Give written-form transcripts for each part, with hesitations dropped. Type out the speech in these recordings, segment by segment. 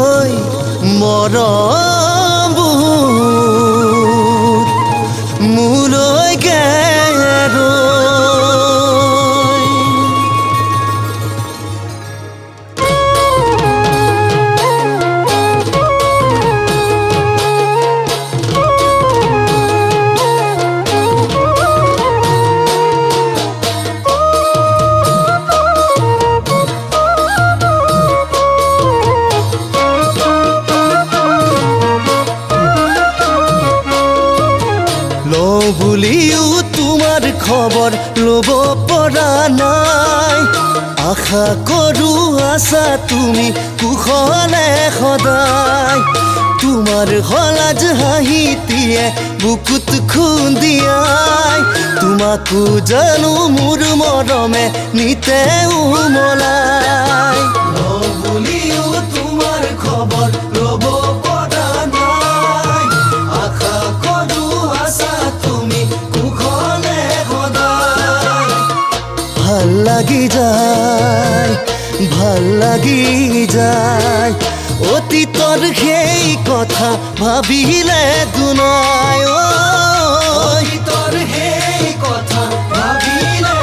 ঐ মৰমবোৰ মোলৈ বুলিও তোমাৰ খবৰ ল'ব পৰা নাই আশা কৰো আছা তুমি কুশলে সদায় তোমাৰ হলাজ হাঁহিটিয়ে বুকুত খুন্দিয়াই তোমাকো জানো মোৰ মৰমে নিতে উমলাই বুলিও তোমাৰ খবৰ ল'ব পৰা নাই আশা কৰো আছা তুমি কুশলে সদায় ভাল লাগি যায় অতীতৰ সেই কথা ভাবিলে দুনাই অতীতৰ সেই কথা ভাবিলে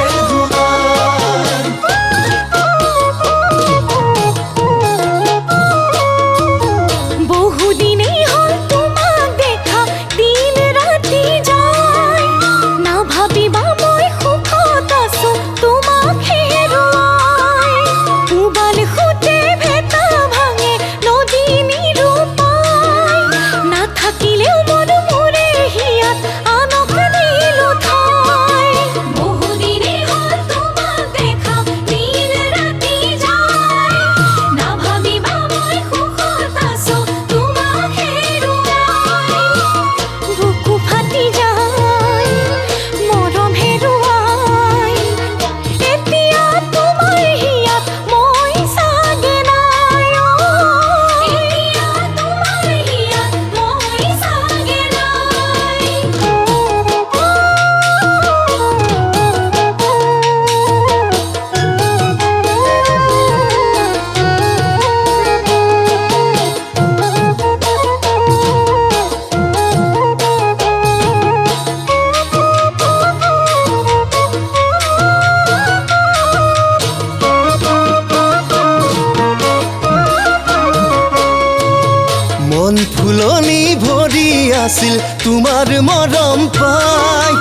মন ফুলনি ভৰি আছিল তোমাৰ মৰম পাই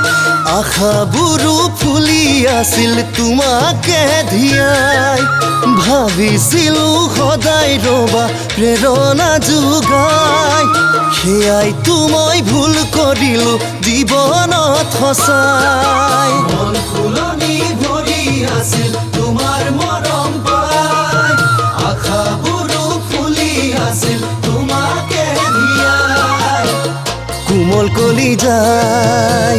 আশাবোৰো ফুলি আছিল তোমাকে ধিয়াই ভাবিছিলো সদায় ৰবা প্ৰেৰণা যোগাই সেয়াইতো মই ভুল কৰিলো জীৱনত সঁচাই মন ফুলনি ভৰি আছিল তোমাৰ মৰম পাই আশাবোৰো ফুলি আছিল কোমল কলি যায়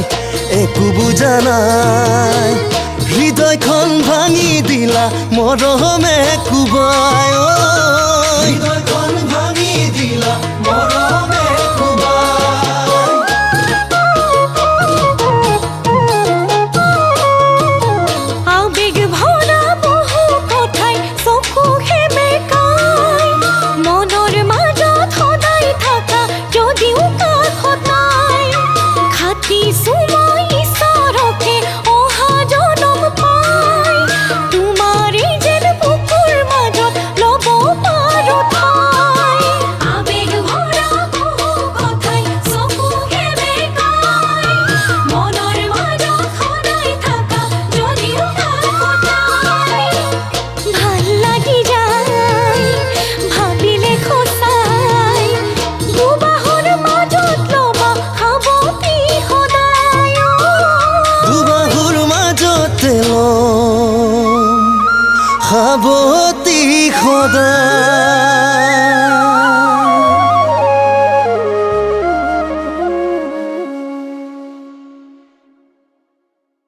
একো বুজা নাই হৃদয়খন ভাঙি দিলা মৰমে কোবাই